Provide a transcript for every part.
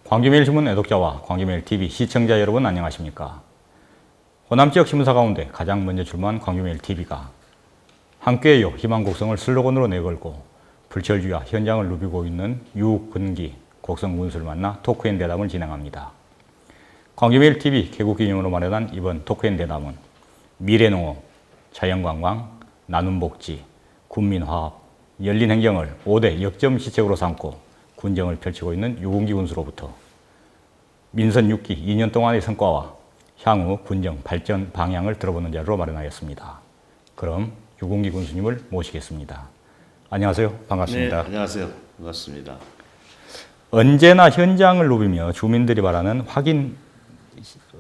광주매일신문 애독자와 광주매일TV 시청자 여러분 안녕하십니까? 호남지역 신문사 가운데 가장 먼저 출마한 광주매일TV가 함께해요 희망 곡성을 슬로건으로 내걸고 불철주야 현장을 누비고 있는 유근기 곡성 군수를 만나 토크앤대담을 진행합니다. 광주매일TV 개국기념으로 마련한 이번 토크앤대담은 미래농업, 자연관광, 나눔복지, 군민화합, 열린행정을 5대 역점 시책으로 삼고 군정을 펼치고 있는 유근기 군수로부터 민선 6기 2년 동안의 성과와 향후 군정 발전 방향을 들어보는 자리로 마련하였습니다. 그럼 유근기 군수님을 모시겠습니다. 안녕하세요. 반갑습니다. 네, 안녕하세요. 반갑습니다. 언제나 현장을 누비며 주민들이 바라는 확인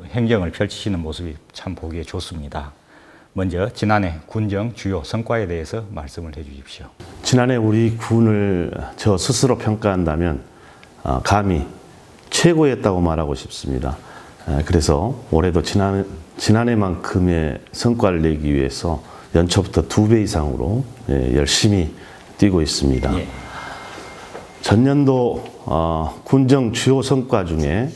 행정을 펼치시는 모습이 참 보기에 좋습니다. 먼저 지난해 군정 주요 성과에 대해서 말씀을 해 주십시오. 지난해 우리 군을 저 스스로 평가한다면 감히 최고였다고 말하고 싶습니다. 그래서 올해도 지난해만큼의 성과를 내기 위해서 연초부터 2배 이상으로 열심히 뛰고 있습니다. 예. 전년도 군정 주요 성과 중에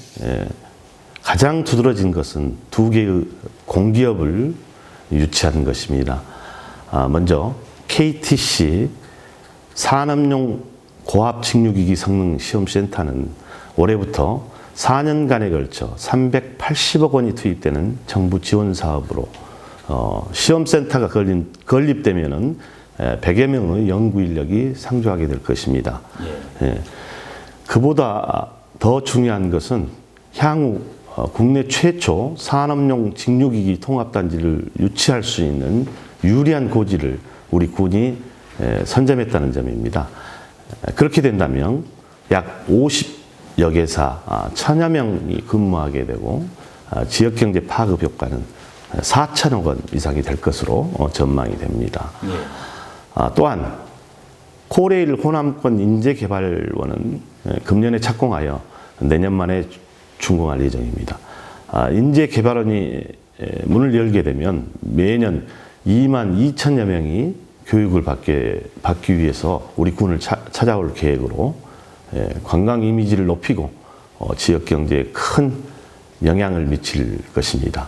가장 두드러진 것은 2개의 공기업을 유치한 것입니다. 먼저 KTC 산업용 고압직류기기 성능시험센터는 올해부터 4년간에 걸쳐 380억 원이 투입되는 정부 지원 사업으로 시험센터가 건립되면은 100여 명의 연구 인력이 상주하게 될 것입니다. 예. 그보다 더 중요한 것은 향후 국내 최초 산업용 직류기기 통합단지를 유치할 수 있는 유리한 고지를 우리 군이 선점했다는 점입니다. 그렇게 된다면 약 50여 개사 1000여 명이 근무하게 되고 지역경제 파급 효과는 4천억 원 이상이 될 것으로 전망이 됩니다. 또한 코레일 호남권 인재개발원은 금년에 착공하여 내년 말에 준공할 예정입니다. 인재개발원이 문을 열게 되면 매년 2만 2천여 명이 교육을 받기 위해서 우리 군을 찾아올 계획으로 관광 이미지를 높이고 지역 경제에 큰 영향을 미칠 것입니다.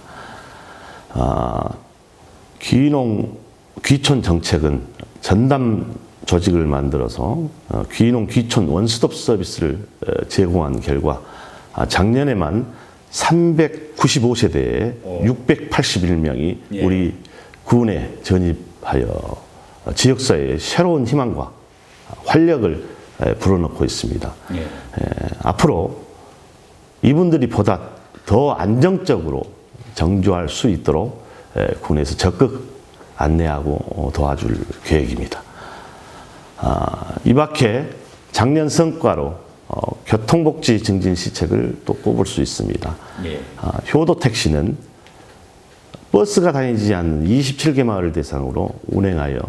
귀촌 정책은 전담 조직을 만들어서 귀촌 원스톱 서비스를 제공한 결과 작년에만 395세대에 681명이 우리 군에 전입하여 지역사회에 새로운 희망과 활력을 불어넣고 있습니다. 앞으로 이분들이 보다 더 안정적으로 정주할 수 있도록 군에서 적극 안내하고 도와줄 계획입니다. 이 밖에 작년 성과로 교통복지 증진 시책을 또 꼽을 수 있습니다. 효도 택시는 버스가 다니지 않는 27개 마을을 대상으로 운행하여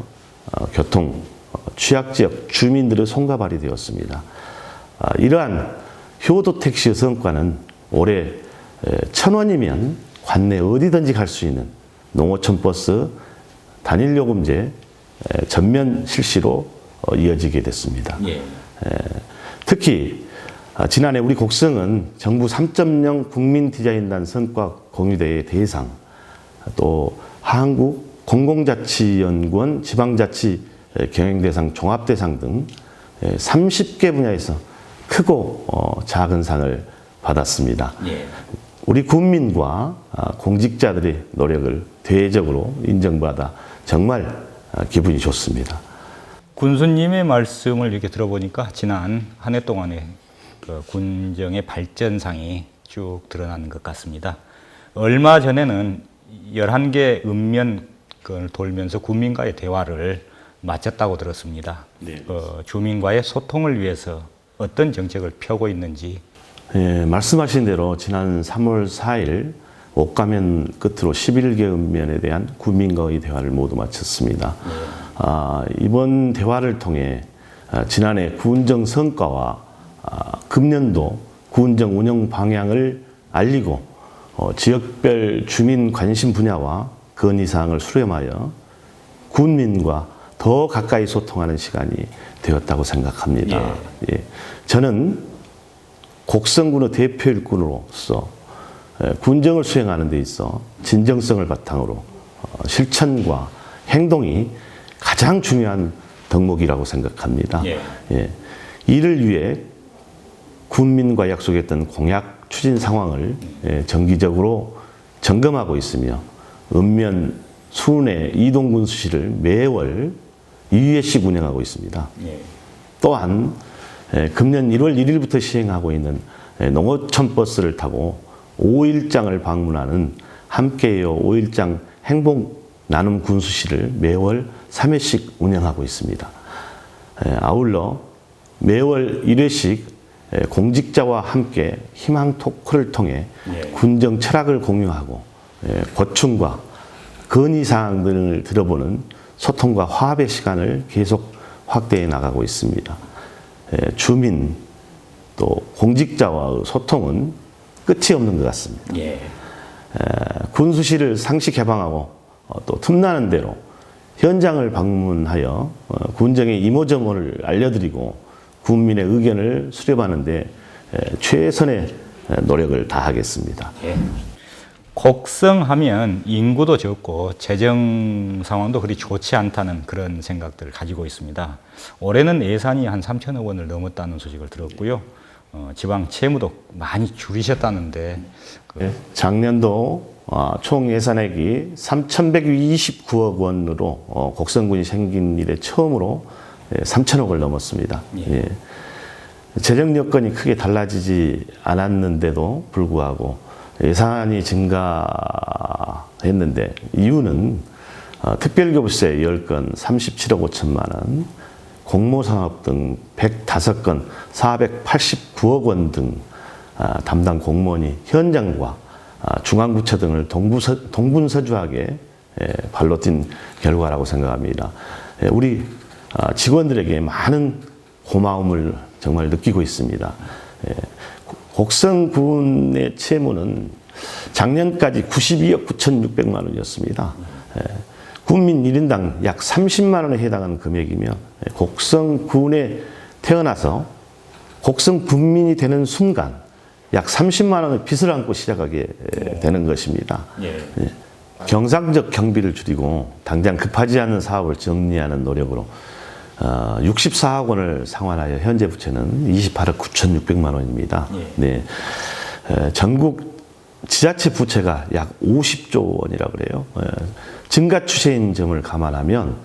교통 취약지역 주민들의 손과 발이 되었습니다. 이러한 효도 택시의 성과는 올해 1,000원이면 관내 어디든지 갈 수 있는 농어촌 버스 단일요금제 전면 실시로 이어지게 됐습니다. 특히 지난해 우리 곡성은 정부 3.0 국민디자인단 성과 공유대회 대상, 또 한국 공공자치연구원 지방자치 경영대상 종합대상 등 30개 분야에서 크고 작은 상을 받았습니다. 우리 국민과 공직자들의 노력을 대외적으로 인정받아 정말 기분이 좋습니다. 군수님의 말씀을 이렇게 들어보니까 지난 한 해 동안의 그 군정의 발전상이 쭉 드러나는 것 같습니다. 얼마 전에는 11개 읍면을 돌면서 군민과의 대화를 마쳤다고 들었습니다. 주민과의 소통을 위해서 어떤 정책을 펴고 있는지. 말씀하신 대로 지난 3월 4일 옥가면 끝으로 11개 읍면에 대한 군민과의 대화를 모두 마쳤습니다. 이번 대화를 통해 지난해 구운정 성과와 금년도 구운정 운영 방향을 알리고 지역별 주민 관심 분야와 건의사항을 수렴하여 군민과 더 가까이 소통하는 시간이 되었다고 생각합니다. 예. 저는 곡성군의 대표 일꾼으로서 군정을 수행하는 데 있어 진정성을 바탕으로 실천과 행동이 가장 중요한 덕목이라고 생각합니다. 예. 이를 위해 군민과 약속했던 공약 추진 상황을 정기적으로 점검하고 있으며 읍면 수운의 이동군수실을 매월 2회씩 운영하고 있습니다. 또한 금년 1월 1일부터 시행하고 있는 농어촌 버스를 타고 5일장을 방문하는 함께해요 5일장 행복 나눔 군수실을 매월 3회씩 운영하고 있습니다. 아울러 매월 1회씩 공직자와 함께 희망 토크를 통해 군정 철학을 공유하고 고충과 건의사항 등을 들어보는 소통과 화합의 시간을 계속 확대해 나가고 있습니다. 주민 또 공직자와의 소통은 끝이 없는 것 같습니다. 군수실을 상시 개방하고 또 틈나는 대로 현장을 방문하여 군정의 이모저모를 알려드리고 국민의 의견을 수렴하는 데 최선의 노력을 다하겠습니다. 곡성하면 인구도 적고 재정 상황도 그리 좋지 않다는 그런 생각들을 가지고 있습니다. 올해는 예산이 한 3천억 원을 넘었다는 소식을 들었고요. 지방 채무도 많이 줄이셨다는데 작년도 총 예산액이 3,129억 원으로 곡성군이 생긴 이래 처음으로 3천억을 넘었습니다. 재정 여건이 크게 달라지지 않았는데도 불구하고 예산이 증가했는데 이유는 특별교부세 10건 37억 5천만 원, 공모사업 등 105건 489억 원 등 담당 공무원이 현장과 중앙부처 등을 동분서주하게 발로 뛴 결과라고 생각합니다. 우리 직원들에게 많은 고마움을 정말 느끼고 있습니다. 곡성군의 채무는 작년까지 92억 9,600만 원이었습니다. 군민 1인당 약 30만 원에 해당하는 금액이며 곡성군에 태어나서 곡성 군민이 되는 순간 약 30만 원의 빚을 안고 시작하게 되는 것입니다. 경상적 경비를 줄이고 당장 급하지 않은 사업을 정리하는 노력으로 64억 원을 상환하여 현재 부채는 28억 9,600만 원입니다. 전국 지자체 부채가 약 50조 원이라고 그래요. 증가 추세인 점을 감안하면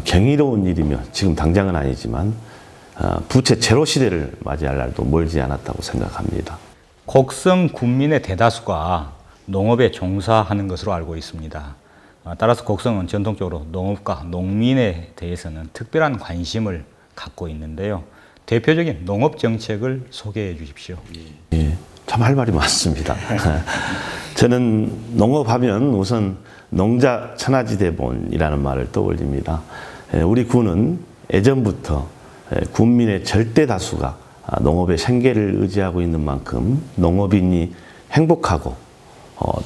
경이로운 일이며 지금 당장은 아니지만 부채 제로 시대를 맞이할 날도 멀지 않았다고 생각합니다. 곡성 군민의 대다수가 농업에 종사하는 것으로 알고 있습니다. 따라서 곡성은 전통적으로 농업과 농민에 대해서는 특별한 관심을 갖고 있는데요. 대표적인 농업 정책을 소개해 주십시오. 참 할 말이 많습니다. 저는 농업하면 우선 농자 천하지대본이라는 말을 떠올립니다. 우리 군은 예전부터 군민의 절대 다수가 농업의 생계를 의지하고 있는 만큼 농업인이 행복하고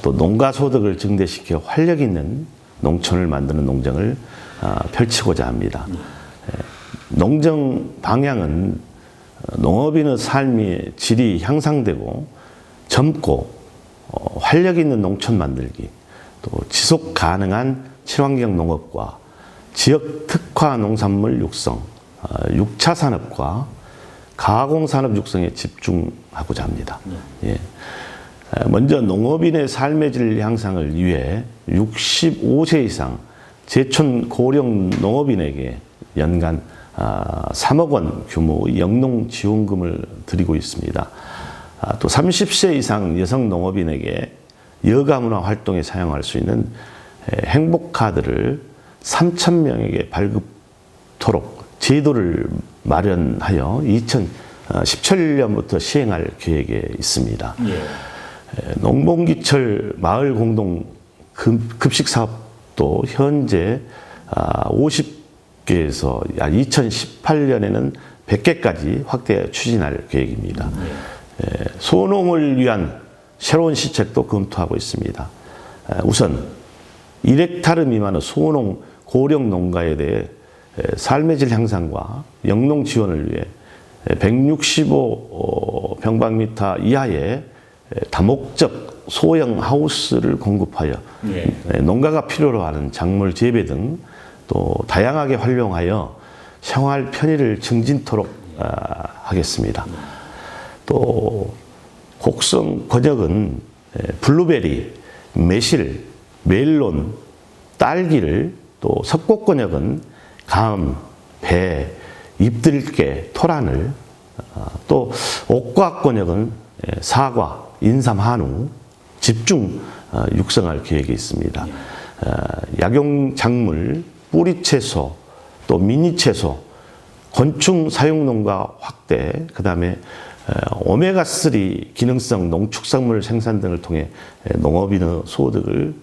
또 농가 소득을 증대시켜 활력 있는 농촌을 만드는 농정을 펼치고자 합니다. 농정 방향은 농업인의 삶의 질이 향상되고 젊고 활력 있는 농촌 만들기, 또 지속 가능한 친환경 농업과 지역 특화 농산물 육성, 6차 산업과 가공산업 육성에 집중하고자 합니다. 먼저 농업인의 삶의 질 향상을 위해 65세 이상 제촌 고령 농업인에게 연간 3억 원 규모의 영농 지원금을 드리고 있습니다. 또 30세 이상 여성 농업인에게 여가문화 활동에 사용할 수 있는 행복카드를 3,000명에게 발급토록 제도를 마련하여 2017년부터 시행할 계획에 있습니다. 농번기철 마을 공동 급식 사업도 현재 9개에서 2018년에는 100개까지 확대 추진할 계획입니다. 소농을 위한 새로운 시책도 검토하고 있습니다. 우선 1헥타르 미만의 소농 고령 농가에 대해 삶의 질 향상과 영농 지원을 위해 165평방미터 이하의 다목적 소형 하우스를 공급하여 농가가 필요로 하는 작물 재배 등 또 다양하게 활용하여 생활 편의를 증진토록 하겠습니다. 또 곡성 권역은 블루베리, 매실, 멜론, 딸기를, 또 석곡 권역은 감, 배, 잎들깨, 토란을, 또 옥과학 권역은 사과, 인삼, 한우 집중 육성할 계획이 있습니다. 약용 작물, 뿌리채소, 또 미니채소, 곤충 사육농가 확대, 그 다음에 오메가3 기능성 농축산물 생산 등을 통해 농업인의 소득을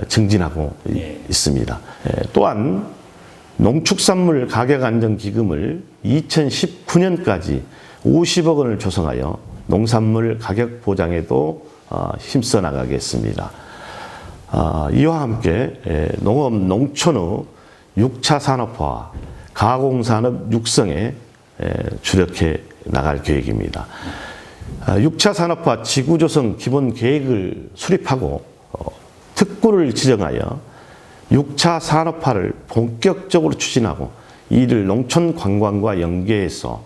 증진하고 있습니다. 또한 농축산물 가격안정기금을 2019년까지 50억 원을 조성하여 농산물 가격 보장에도 힘써 나가겠습니다. 이와 함께 농업 농촌의 6차 산업화와 가공산업 육성에 주력해 나갈 계획입니다. 6차 산업화 지구조성 기본 계획을 수립하고 특구를 지정하여 6차 산업화를 본격적으로 추진하고 이를 농촌 관광과 연계해서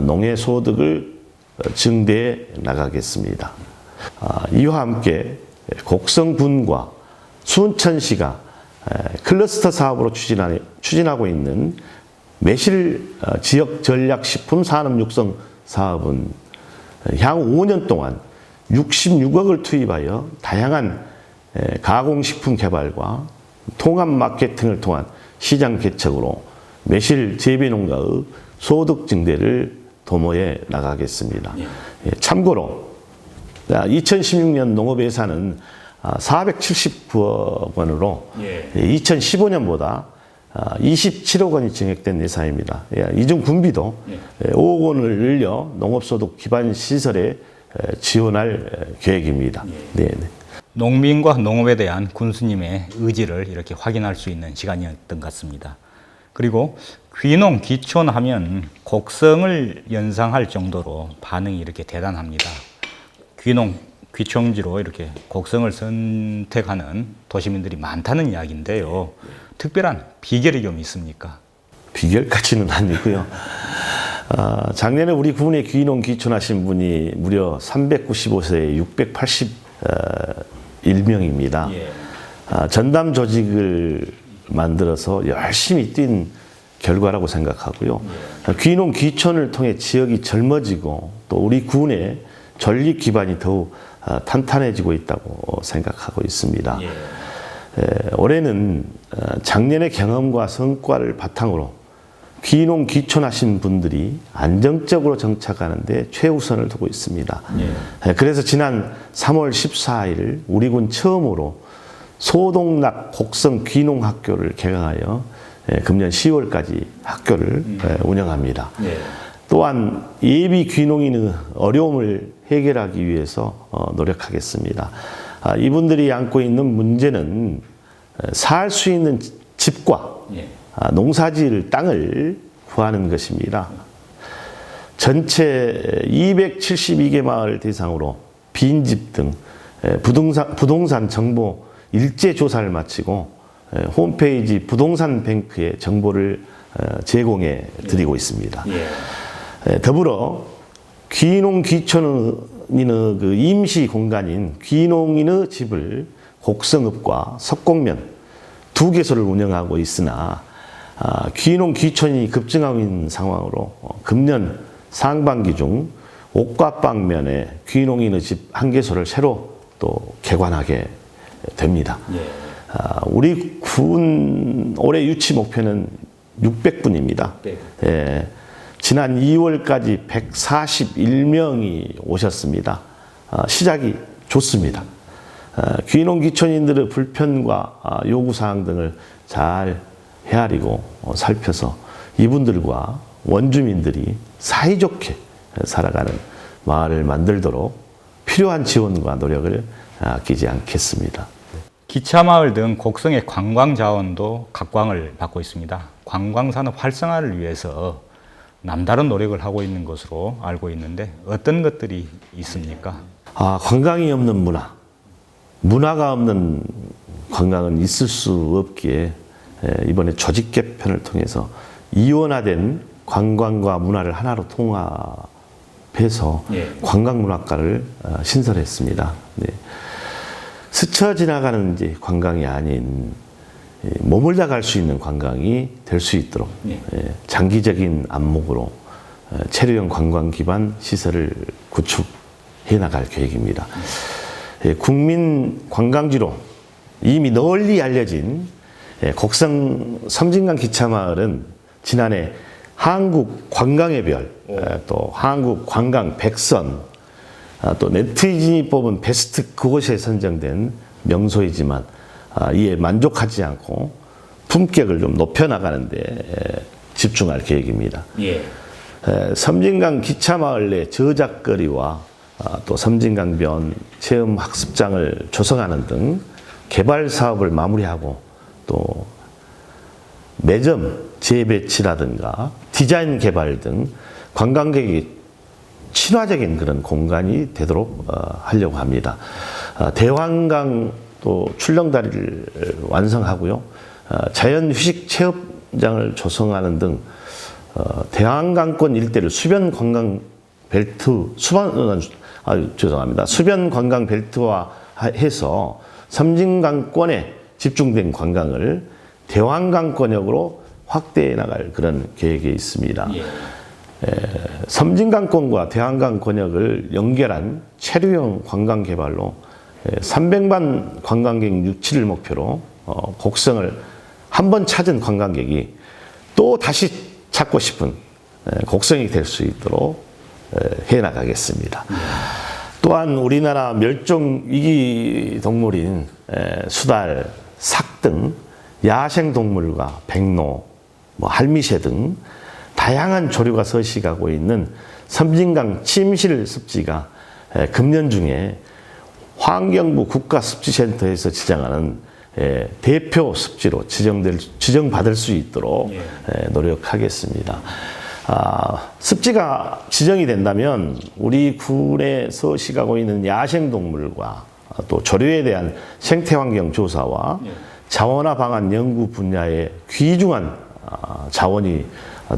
농해 소득을 증대해 나가겠습니다. 이와 함께 곡성군과 순천시가 클러스터 사업으로 추진하고 있는 매실 지역 전략 식품 산업 육성 사업은 향후 5년 동안 66억을 투입하여 다양한 가공식품 개발과 통합 마케팅을 통한 시장 개척으로 매실 재배 농가의 소득 증대를 도모해 나가겠습니다. 참고로 2016년 농업 예산은 479억 원으로 2015년보다 27억 원이 증액된 예산입니다. 이중 군비도 5억 원을 늘려 농업소득 기반 시설에 지원할 계획입니다. 농민과 농업에 대한 군수님의 의지를 이렇게 확인할 수 있는 시간이었던 것 같습니다. 그리고 귀농, 귀촌하면 곡성을 연상할 정도로 반응이 이렇게 대단합니다. 귀농, 귀촌지로 이렇게 곡성을 선택하는 도시민들이 많다는 이야기인데요. 특별한 비결이 좀 있습니까? 비결까지는 아니고요. 작년에 우리 군에 귀농, 귀촌하신 분이 무려 395세에 681명입니다. 전담 조직을 만들어서 열심히 뛴 결과라고 생각하고요. 귀농, 귀촌을 통해 지역이 젊어지고 또 우리 군의 전립 기반이 더욱 탄탄해지고 있다고 생각하고 있습니다. 올해는 작년의 경험과 성과를 바탕으로 귀농, 귀촌하신 분들이 안정적으로 정착하는데 최우선을 두고 있습니다. 그래서 지난 3월 14일 우리 군 처음으로 소동락 곡성 귀농학교를 개강하여 금년 10월까지 학교를 운영합니다. 또한 예비 귀농인의 어려움을 해결하기 위해서 노력하겠습니다. 이분들이 안고 있는 문제는 살 수 있는 집과 농사지을 땅을 구하는 것입니다. 전체 272개 마을 대상으로 빈집 등 부동산 정보 일제 조사를 마치고 홈페이지 부동산 뱅크에 정보를 제공해 드리고 있습니다. 더불어 귀농, 귀촌인의 그 임시 공간인 귀농인의 집을 곡성읍과 석곡면 2개소를 운영하고 있으나 귀농, 귀촌이 급증하고 있는 상황으로 금년 상반기 중 옥과방면에 귀농인의 집 1개소를 새로 또 개관하게 됩니다. 우리 군 올해 유치 목표는 600분입니다. 지난 2월까지 141명이 오셨습니다. 시작이 좋습니다. 귀농, 귀촌인들의 불편과 요구사항 등을 잘 헤아리고 살펴서 이분들과 원주민들이 사이좋게 살아가는 마을을 만들도록 필요한 지원과 노력을 아끼지 않겠습니다. 기차마을 등 곡성의 관광 자원도 각광을 받고 있습니다. 관광산업 활성화를 위해서 남다른 노력을 하고 있는 것으로 알고 있는데 어떤 것들이 있습니까? 관광이 없는 문화가 없는 관광은 있을 수 없기에 이번에 조직 개편을 통해서 이원화된 관광과 문화를 하나로 통합해서 관광문학과를 신설했습니다. 네. 스쳐 지나가는 이제 관광이 아닌 머물다 갈 수 있는 관광이 될 수 있도록 장기적인 안목으로 체류형 관광 기반 시설을 구축해 나갈 계획입니다. 국민 관광지로 이미 널리 알려진 곡성 섬진강 기차마을은 지난해 한국 관광의 별, 또 한국 관광 100선, 또 네티즌이 뽑은 베스트 그곳에 선정된 명소이지만 이에 만족하지 않고 품격을 좀 높여나가는 데 집중할 계획입니다. 섬진강 기차마을 내 저작거리와 또 섬진강변 체험학습장을 조성하는 등 개발 사업을 마무리하고 또 매점 재배치라든가 디자인 개발 등 관광객이 친화적인 그런 공간이 되도록 하려고 합니다. 대환강 또 출렁다리를 완성하고요. 자연 휴식 체험장을 조성하는 등 대환강권 일대를 수변 관광 벨트화 해서 섬진강권에 집중된 관광을 대환강권역으로 확대해 나갈 그런 계획이 있습니다. 섬진강권과 대환강권역을 연결한 체류형 관광 개발로 300만 관광객 유치를 목표로 곡성을 한 번 찾은 관광객이 또 다시 찾고 싶은 곡성이 될 수 있도록 해나가겠습니다. 또한 우리나라 멸종 위기 동물인 수달, 삭 등 야생 동물과 백로, 할미새 등 다양한 조류가 서식하고 있는 섬진강 침실 습지가 금년 중에 환경부 국가습지센터에서 지정하는 대표 습지로 지정받을 수 있도록 노력하겠습니다. 습지가 지정이 된다면 우리 군에 서식하고 있는 야생동물과 또 조류에 대한 생태환경 조사와 자원화 방안 연구 분야의 귀중한 자원이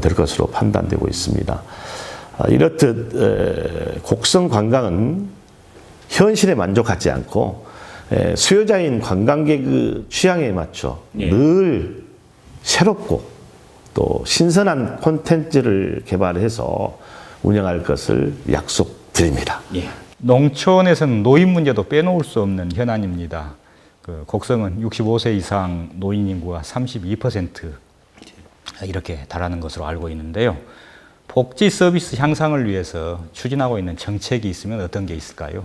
될 것으로 판단되고 있습니다. 이렇듯 곡성 관광은 현실에 만족하지 않고 수요자인 관광객의 취향에 맞춰 늘 새롭고 또 신선한 콘텐츠를 개발해서 운영할 것을 약속드립니다. 농촌에서는 노인 문제도 빼놓을 수 없는 현안입니다. 곡성은 65세 이상 노인 인구가 32% 이렇게 달하는 것으로 알고 있는데요. 복지 서비스 향상을 위해서 추진하고 있는 정책이 있으면 어떤 게 있을까요?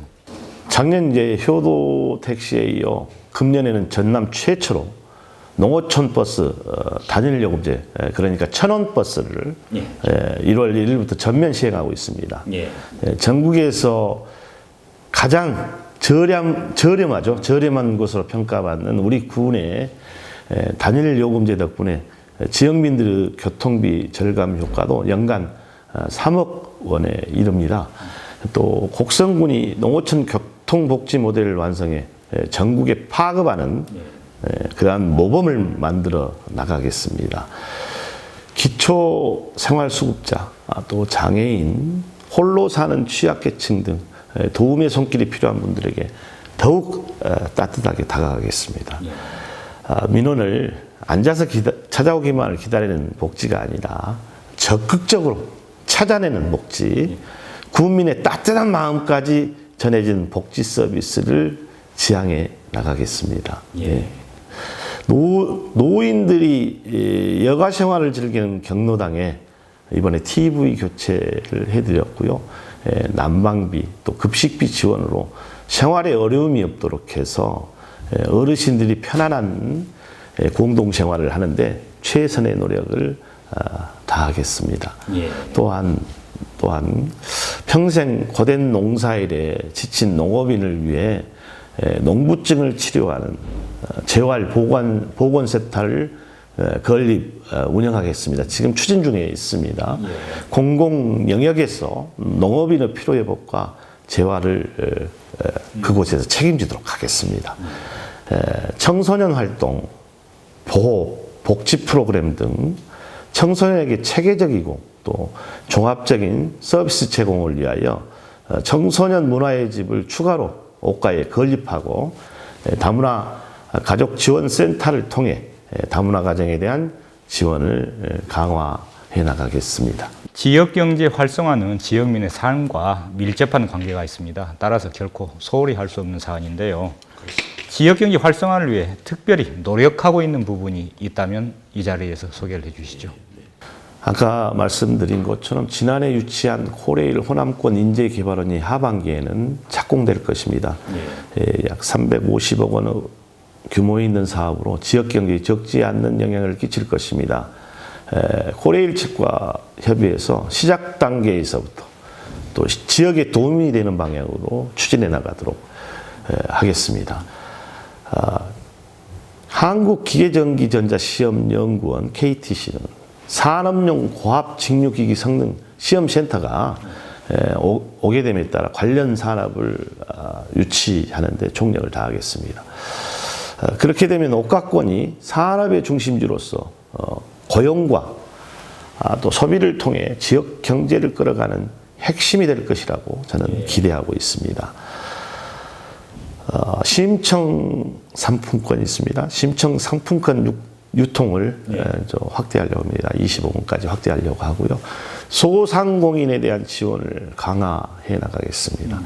작년 이제 효도 택시에 이어 금년에는 전남 최초로 농어촌 버스 단일 요금제, 그러니까 1,000원 버스를 1월 1일부터 전면 시행하고 있습니다. 전국에서 가장 저렴한 곳으로 평가받는 우리 군의 단일 요금제 덕분에 지역민들의 교통비 절감 효과도 연간 3억 원에 이릅니다. 또 곡성군이 농어촌 교통복지 모델을 완성해 전국에 파급하는 그러한 모범을 만들어 나가겠습니다. 기초생활수급자, 또 장애인, 홀로 사는 취약계층 등 도움의 손길이 필요한 분들에게 더욱 따뜻하게 다가가겠습니다. 민원을 앉아서 찾아오기만을 기다리는 복지가 아니라 적극적으로 찾아내는 복지, 국민의 따뜻한 마음까지 전해진 복지 서비스를 지향해 나가겠습니다. 노인들이 여가 생활을 즐기는 경로당에 이번에 TV 교체를 해드렸고요. 난방비 또 급식비 지원으로 생활에 어려움이 없도록 해서 어르신들이 편안한 공동생활을 하는데 최선의 노력을 다하겠습니다. 예. 또한 평생 고된 농사일에 지친 농업인을 위해 농부증을 치료하는 재활보건센터를 건립 운영하겠습니다. 지금 추진 중에 있습니다. 예. 공공 영역에서 농업인의 필요회복과 재활을 그곳에서 책임지도록 하겠습니다. 청소년 활동, 보호, 복지 프로그램 등 청소년에게 체계적이고 또 종합적인 서비스 제공을 위하여 청소년 문화의 집을 추가로 옥가에 건립하고 다문화 가족 지원 센터를 통해 다문화 가정에 대한 지원을 강화해 나가겠습니다. 지역경제 활성화는 지역민의 삶과 밀접한 관계가 있습니다. 따라서 결코 소홀히 할 수 없는 사안인데요. 지역경제 활성화를 위해 특별히 노력하고 있는 부분이 있다면 이 자리에서 소개를 해 주시죠. 아까 말씀드린 것처럼 지난해 유치한 코레일 호남권 인재개발원이 하반기에는 착공될 것입니다. 약 350억 원 규모에 있는 사업으로 지역경제에 적지 않는 영향을 끼칠 것입니다. 코레일 측과 협의해서 시작 단계에서부터 또 지역에 도움이 되는 방향으로 추진해 나가도록 하겠습니다. 한국기계전기전자시험연구원 KTC는 산업용 고압 직류기기 성능 시험센터가 오게 됨에 따라 관련 산업을 유치하는 데 총력을 다하겠습니다. 그렇게 되면 옥가권이 산업의 중심지로서 고용과 또 소비를 통해 지역 경제를 끌어가는 핵심이 될 것이라고 저는 기대하고 있습니다. 심청 상품권이 있습니다. 심청 상품권 유통을 확대하려고 합니다. 25분까지 확대하려고 하고요. 소상공인에 대한 지원을 강화해 나가겠습니다.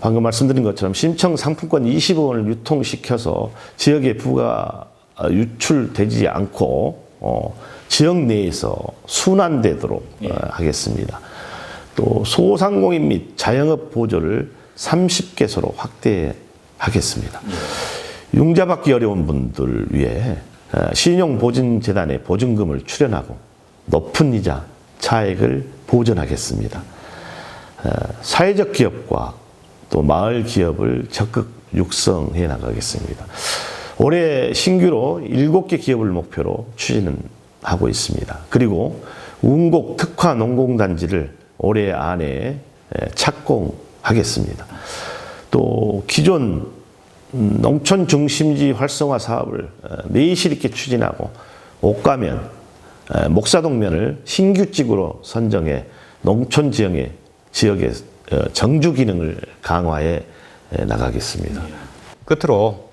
방금 말씀드린 것처럼 심청 상품권 25원을 유통시켜서 지역에 부가 유출되지 않고 지역 내에서 순환되도록 하겠습니다. 또 소상공인 및 자영업 보조를 30개소로 확대하겠습니다. 융자받기 어려운 분들을 위해 신용보증재단에 보증금을 출연하고 높은 이자 차액을 보전하겠습니다. 사회적 기업과 또 마을 기업을 적극 육성해 나가겠습니다. 올해 신규로 7개 기업을 목표로 추진하고 있습니다. 그리고 운곡 특화 농공단지를 올해 안에 착공하겠습니다. 또 기존 농촌 중심지 활성화 사업을 내실 있게 추진하고 옥가면, 목사동면을 신규직으로 선정해 농촌 지역의 정주 기능을 강화해 나가겠습니다. 끝으로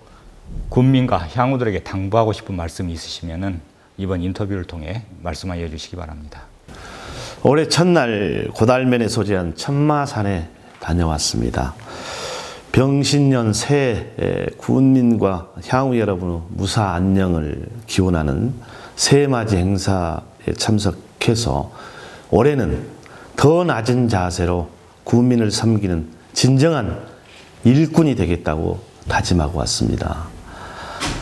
군민과 향후들에게 당부하고 싶은 말씀이 있으시면은 이번 인터뷰를 통해 말씀하여 주시기 바랍니다. 올해 첫날 고달면에 소재한 천마산에 다녀왔습니다. 병신년 새해 군민과 향후 여러분의 무사 안녕을 기원하는 새해맞이 행사에 참석해서 올해는 더 낮은 자세로 군민을 섬기는 진정한 일꾼이 되겠다고 다짐하고 왔습니다.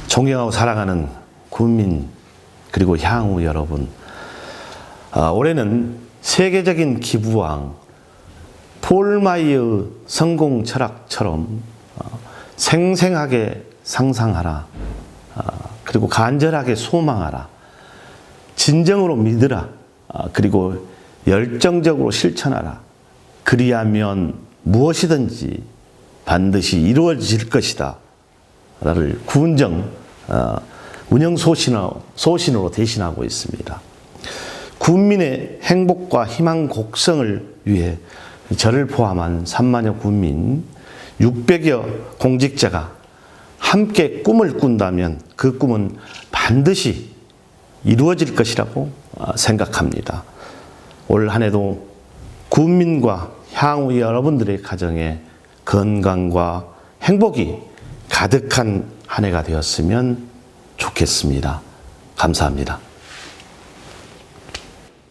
존경하고 사랑하는 군민 그리고 향후 여러분, 올해는 세계적인 기부왕 폴마이의 성공 철학처럼 생생하게 상상하라, 그리고 간절하게 소망하라, 진정으로 믿으라, 그리고 열정적으로 실천하라. 그리하면 무엇이든지 반드시 이루어질 것이다 라를 군정 운영 소신으로 대신하고 있습니다. 군민의 행복과 희망 곡성을 위해 저를 포함한 3만여 군민, 600여 공직자가 함께 꿈을 꾼다면 그 꿈은 반드시 이루어질 것이라고 생각합니다. 올 한 해도 군민과 향후 여러분들의 가정에 건강과 행복이 가득한 한 해가 되었으면 좋겠습니다. 감사합니다.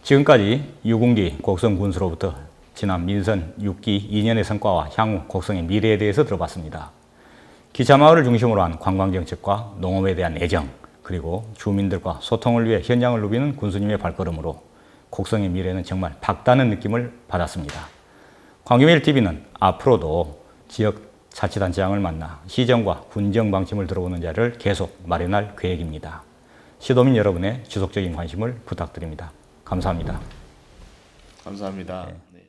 지금까지 유군기 곡성군수로부터 지난 민선 6기 2년의 성과와 향후 곡성의 미래에 대해서 들어봤습니다. 기차마을을 중심으로 한 관광정책과 농업에 대한 애정, 그리고 주민들과 소통을 위해 현장을 누비는 군수님의 발걸음으로 곡성의 미래는 정말 밝다는 느낌을 받았습니다. 광주메일TV는 앞으로도 지역 자치단체장을 만나 시정과 군정 방침을 들어보는 자리를 계속 마련할 계획입니다. 시도민 여러분의 지속적인 관심을 부탁드립니다. 감사합니다. 감사합니다. 네.